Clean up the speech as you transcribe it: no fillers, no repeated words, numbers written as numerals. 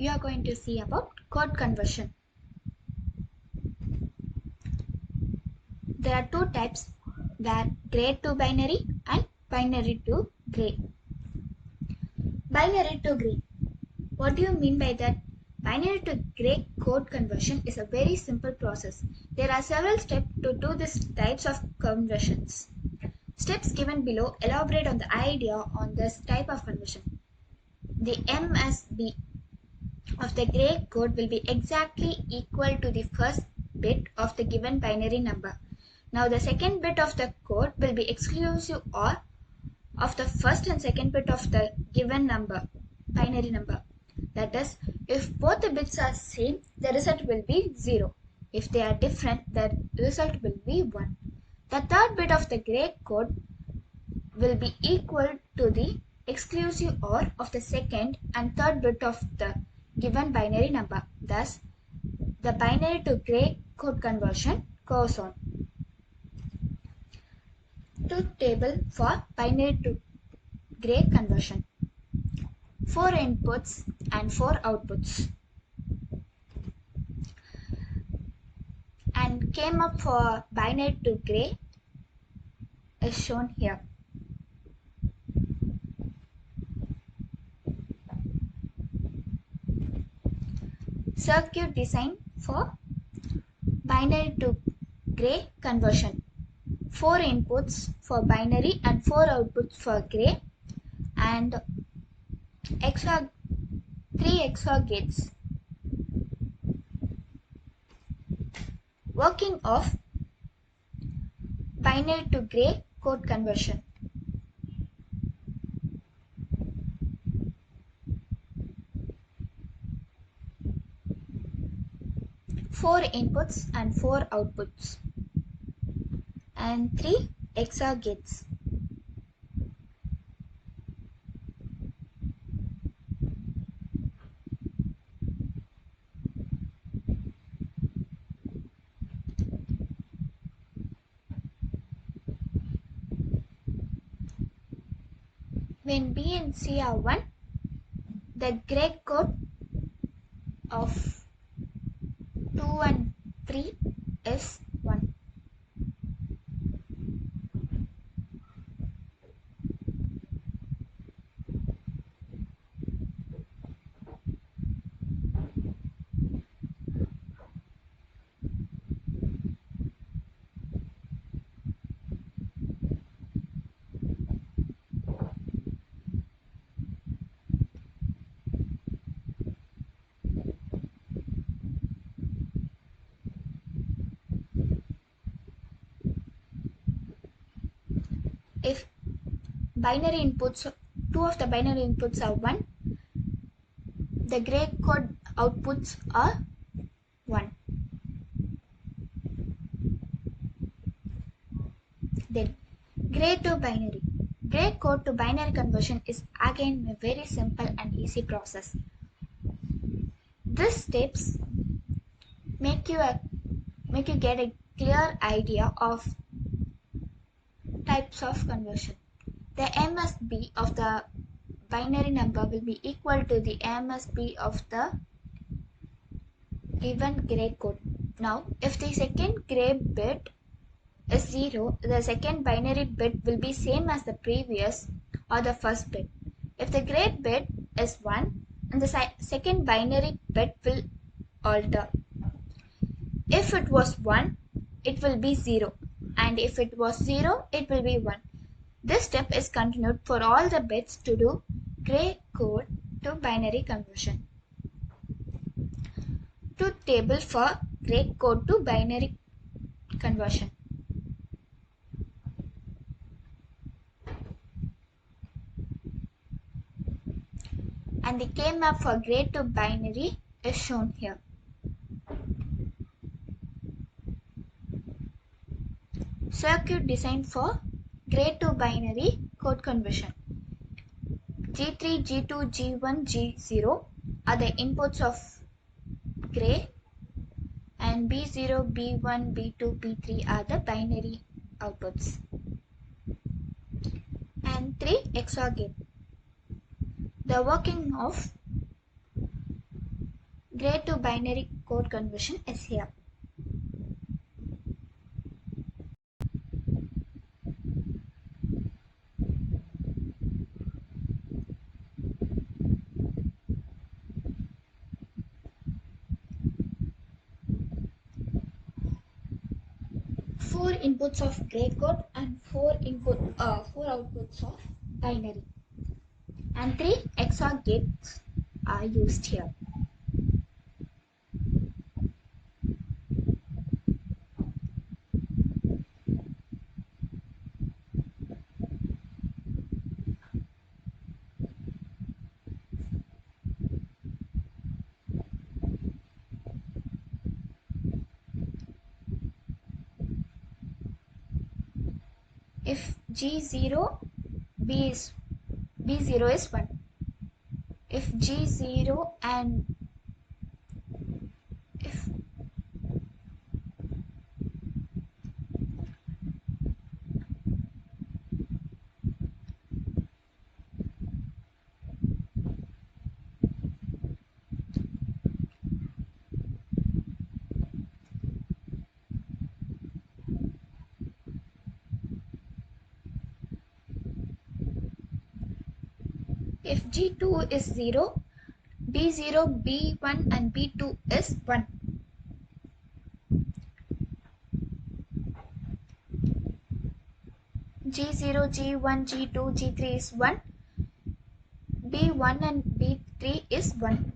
we are going to see about code conversion. There are two types, where gray to binary and binary to gray. Binary to gray. What do you mean by that? Binary to gray code conversion is a very simple process. There are several steps to do these types of conversions. Steps given below elaborate on the idea on this type of conversion. The MSB of the gray code will be exactly equal to the first bit of the given binary number. Now the second bit of the code will be exclusive OR of the first and second bit of the given binary number. That is, if both the bits are same, the result will be 0. If they are different, the result will be 1. The third bit of the gray code will be equal to the exclusive OR of the second and third bit of the given binary number. Thus, the binary to gray code conversion goes on. Truth table for binary to gray conversion. 4 inputs and 4 outputs. And came up for binary to gray is shown here. Circuit design for binary to gray conversion. 4 inputs for binary and 4 outputs for gray, and 3 XOR gates. Working of binary to gray code conversion. Four inputs and 4 outputs, and 3 XOR gates. When B and C are 1, the gray code of 2 and 3 is 1. If two of the binary inputs are 1, the gray code outputs are 1. Then gray to binary. Gray code to binary conversion is again a very simple and easy process. These steps make you get a clear idea of types of conversion. The MSB of the binary number will be equal to the MSB of the given gray code. Now, if the second gray bit is 0, the second binary bit will be same as the previous or the first bit. If the gray bit is 1, and the second binary bit will alter. If it was 1, it will be 0, and if it was 0, it will be 1. This step is continued for all the bits to do gray code to binary conversion. Truth table for gray code to binary conversion. And the K-map for gray to binary is shown here. Circuit design for gray to binary code conversion. G3, G2, G1, G0 are the inputs of gray, and B0, B1, B2, B3 are the binary outputs, and 3 XOR gate. The working of Gray to binary code conversion is here. Four inputs of gray code and four outputs of binary, and three XOR gates are used here. If G0, B0 is 1. If G0 and if if G2 is 0, B0, B1 and B2 is 1. G0, G1, G2, G3 is 1. B1 and B3 is 1.